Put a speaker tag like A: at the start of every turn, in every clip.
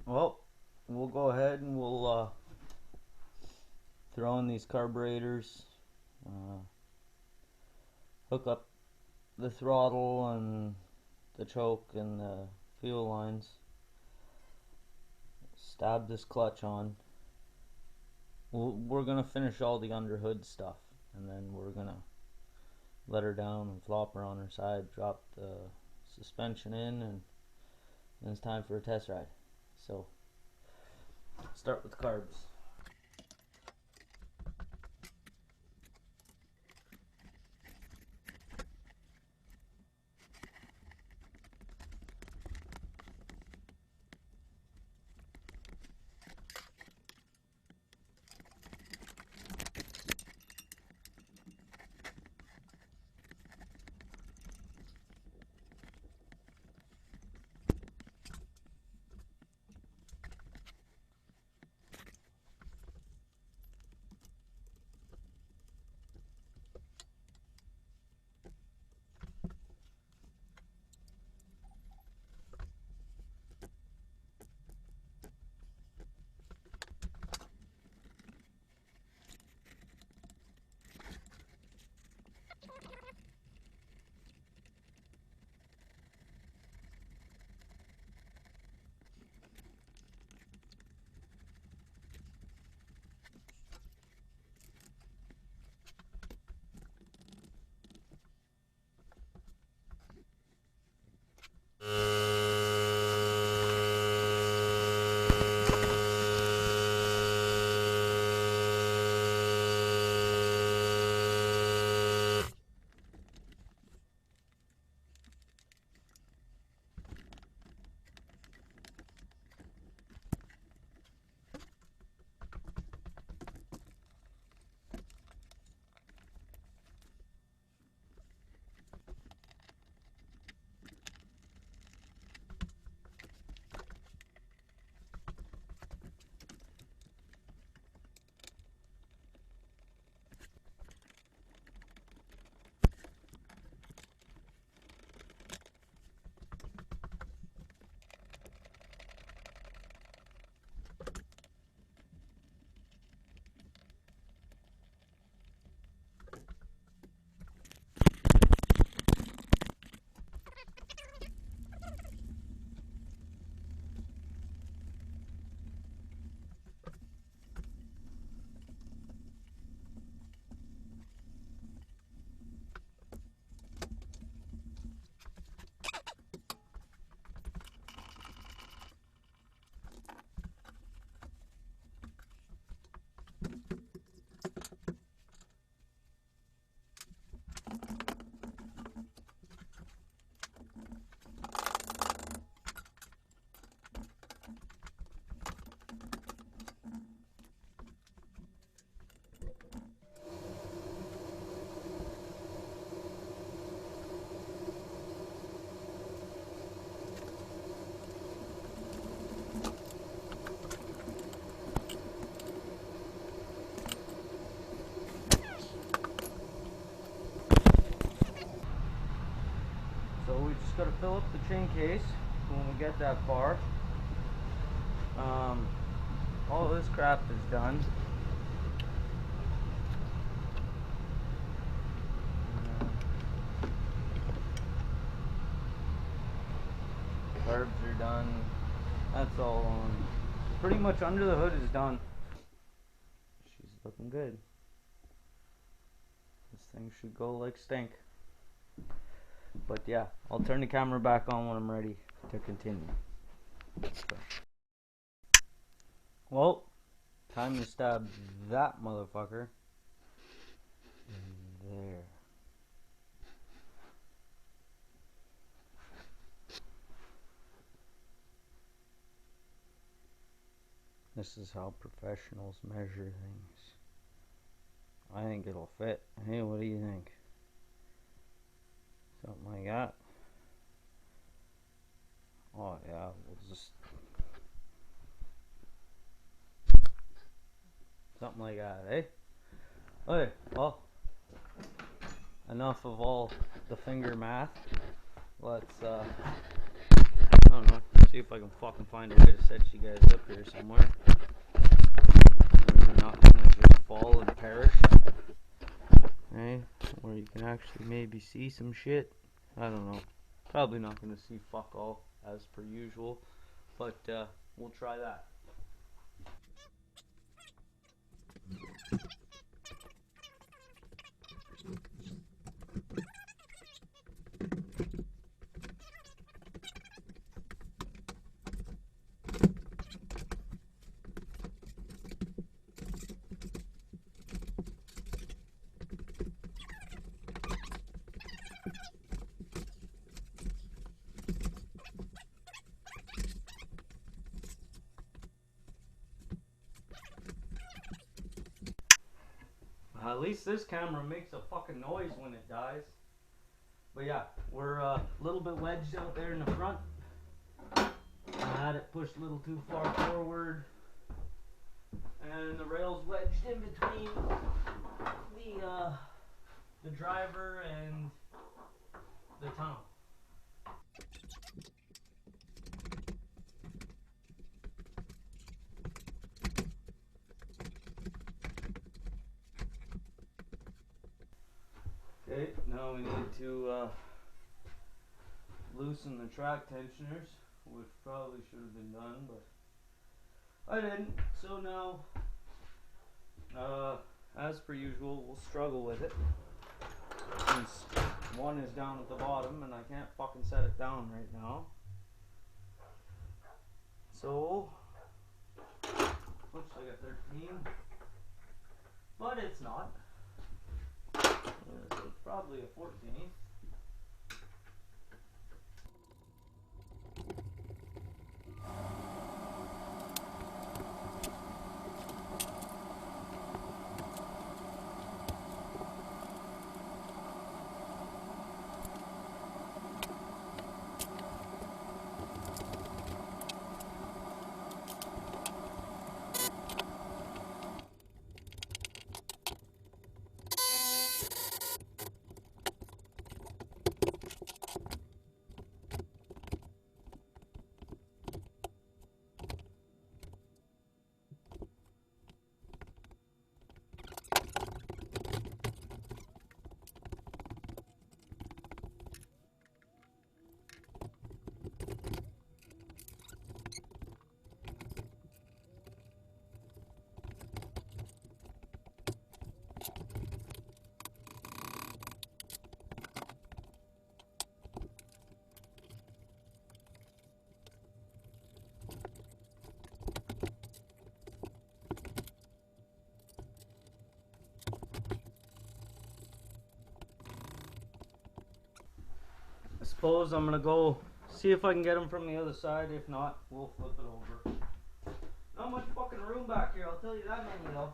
A: Well, we'll go ahead and we'll throw in these carburetors, hook up the throttle and the choke and the fuel lines, stab this clutch on. We're gonna finish all the underhood stuff, and then we're gonna let her down and flop her on her side, drop the suspension in, and then it's time for a test ride. So start with carbs. So we just got to fill up the chain case when we get that far. All this crap is done. Carbs are done. That's all on. Pretty much under the hood is done. She's looking good. This thing should go like stink. But yeah, I'll turn the camera back on when I'm ready to continue. So. Well, time to stab that motherfucker in there. This is how professionals measure things. I think it'll fit. Hey, what do you think? Something like that. Oh yeah, we'll just something like that, eh? Okay, well, enough of all the finger math. Let's I don't know, See if I can fucking find a way to set you guys up here somewhere. We're not gonna just fall and perish. Right? Where you can actually maybe see some shit. I don't know. Probably not gonna see fuck all as per usual. But we'll try that. At least this camera makes a fucking noise when it dies. But yeah, we're a little bit wedged out there in the front. I had it pushed a little too far forward. And the rail's wedged in between the driver and the tunnel. Okay, now we need to loosen the track tensioners, which probably should have been done, but I didn't. So now, as per usual, we'll struggle with it, since one is down at the bottom and I can't fucking set it down right now. So, looks like a 13, but it's not. So it's probably a 14. I suppose I'm gonna go see if I can get them from the other side. If not, we'll flip it over. Not much fucking room back here, I'll tell you that many though.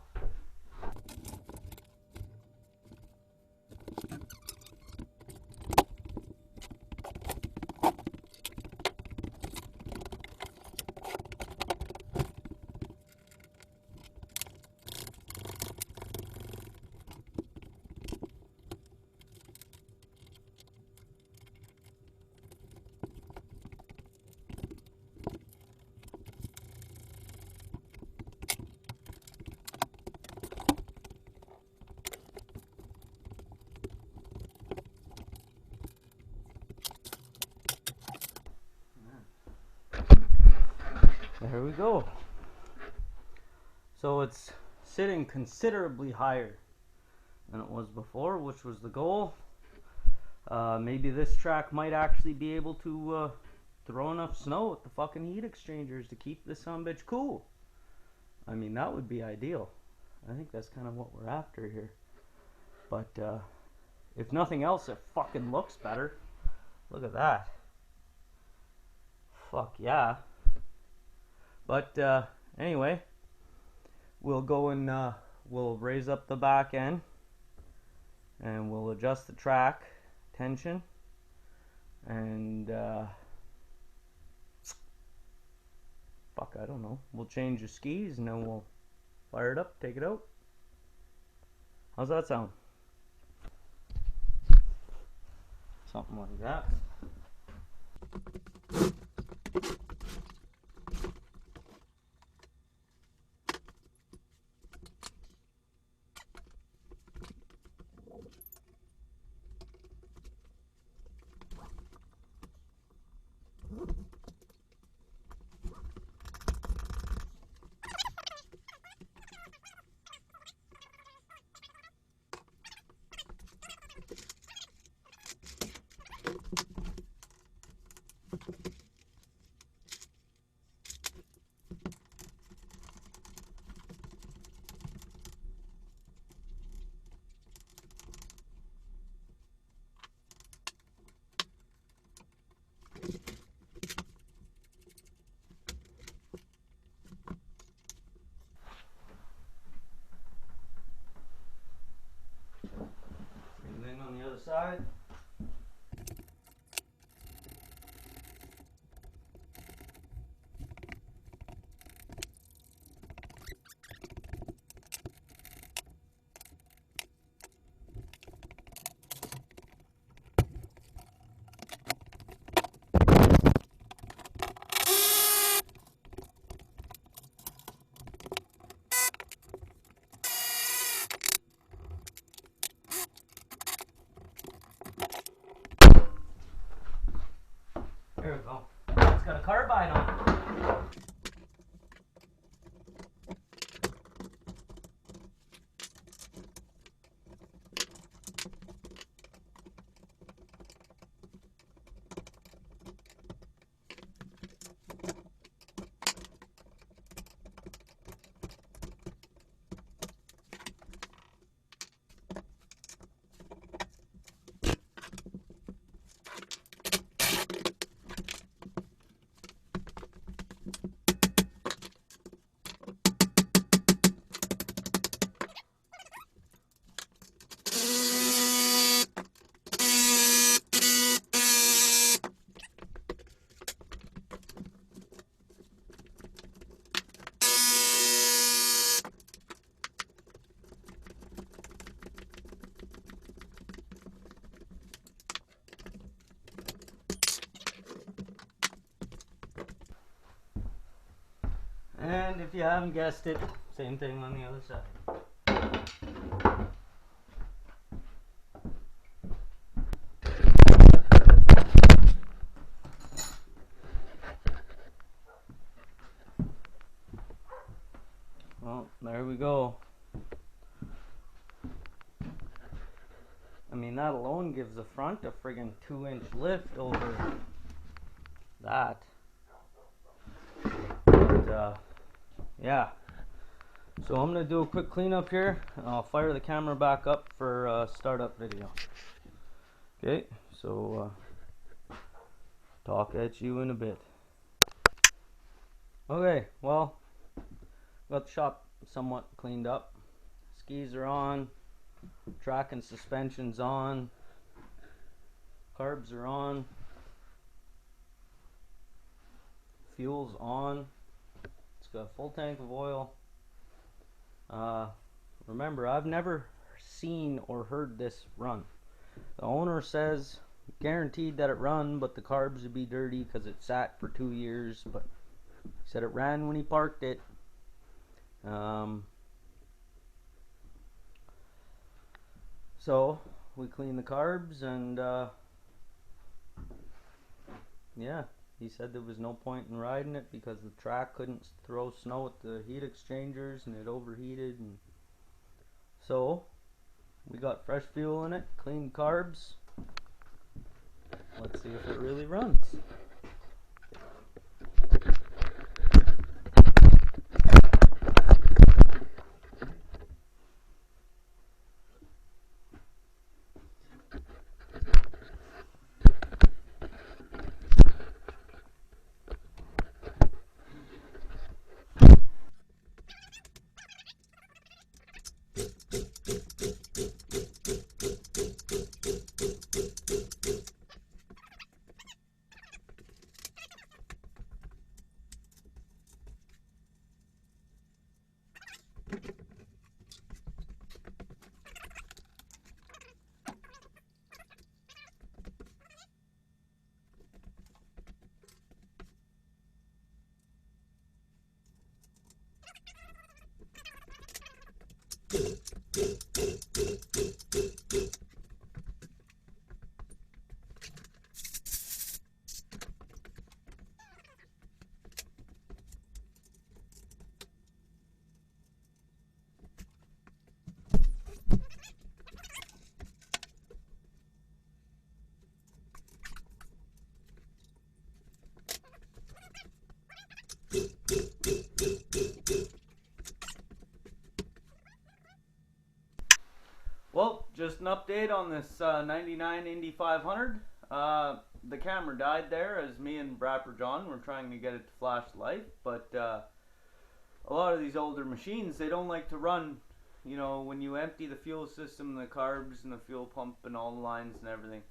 A: There we go. So it's sitting considerably higher than it was before, which was the goal. Maybe this track might actually be able to throw enough snow at the fucking heat exchangers to keep this sumbitch cool. I mean, that would be ideal. I think that's kind of what we're after here. But if nothing else, it fucking looks better. Look at that. Fuck yeah. But anyway, we'll go and we'll raise up the back end and we'll adjust the track tension and fuck, I don't know. We'll change the skis and then we'll fire it up, take it out. How's that sound? Something like that. side. There we go. It's got a carbide on it. And if you haven't guessed it, same thing on the other side. Well, there we go. I mean, that alone gives the front a friggin' 2-inch lift over that. But, yeah. So I'm gonna do a quick cleanup here, and I'll fire the camera back up for a startup video. Okay, so talk at you in a bit. Okay, well, got the shop somewhat cleaned up. Skis are on, track and suspension's on, carbs are on, fuel's on. It's got a full tank of oil. Remember, I've never seen or heard this run. The owner says guaranteed that it run, but the carbs would be dirty because it sat for 2 years. But he said it ran when he parked it. So we cleaned the carbs, and yeah, he said there was no point in riding it because the track couldn't throw snow at the heat exchangers and it overheated. And so we got fresh fuel in it, clean carbs. Let's see if it really runs. Well, just an update on this 99 Indy 500. The camera died there as me and Braap were trying to get it to flash light, but a lot of these older machines, they don't like to run you know, when you empty the fuel system, the carbs and the fuel pump and all the lines and everything,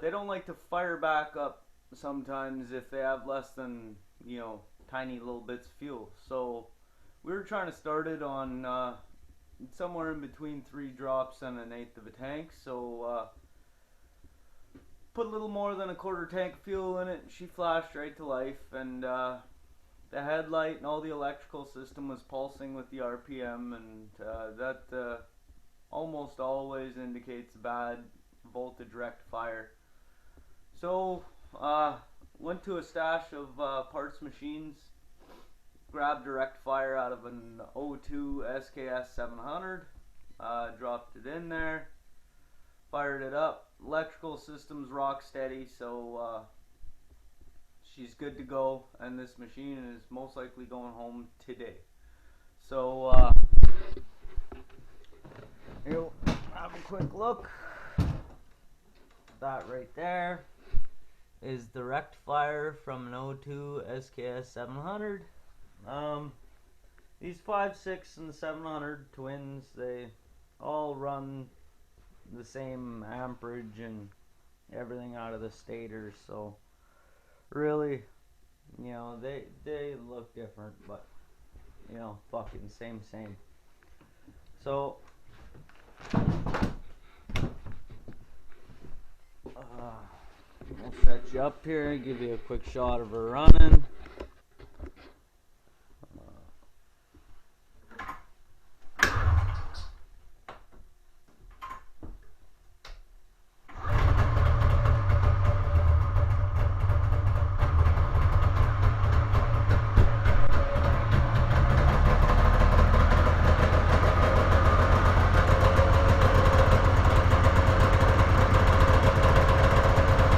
A: they don't like to fire back up sometimes if they have less than, you know, tiny little bits of fuel. So we were trying to start it on somewhere in between 3 drops and 1/8 of a tank. So put a little more than a quarter tank of fuel in it. She flashed right to life, and the headlight and all the electrical system was pulsing with the RPM, and that almost always indicates bad voltage rectifier. So went to a stash of parts machines, grabbed a rectifier out of an 02 SKS 700, dropped it in there, fired it up. Electrical system's rock steady, so she's good to go, and this machine is most likely going home today. So you'll have a quick look. That right there is the rectifier from an 02 SKS 700. These 5.6 and the 700 twins, they all run the same amperage and everything out of the stator, so really, you know, they look different, but you know, fucking same. So I'll set you up here and give you a quick shot of her running.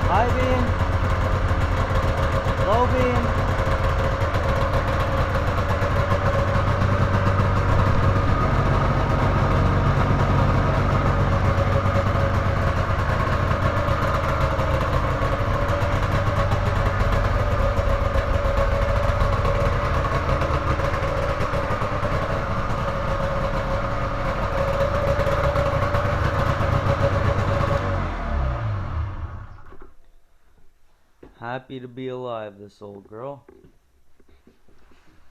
A: High beam, low beam. Happy to be alive, this old girl.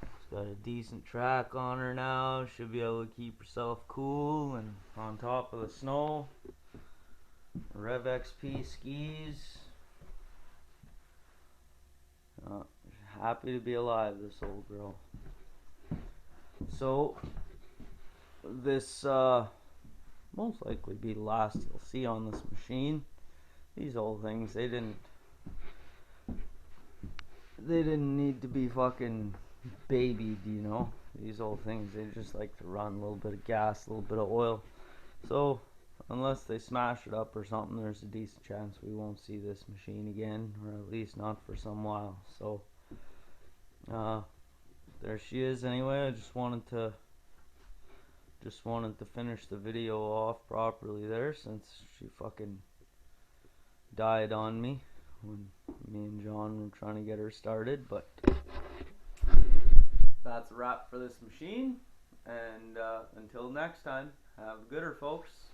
A: She's got a decent track on her now. Should be able to keep herself cool and on top of the snow. Rev XP skis. Happy to be alive, this old girl. So this most likely be the last you'll see on this machine. These old things, they didn't need to be fucking babied, you know. These old things, they just like to run a little bit of gas, a little bit of oil. So unless they smash it up or something, there's a decent chance we won't see this machine again, or at least not for some while. So there she is. Anyway, I just wanted to finish the video off properly there, since she fucking died on me when me and John were trying to get her started. But that's a wrap for this machine, and until next time, have a gooder, folks.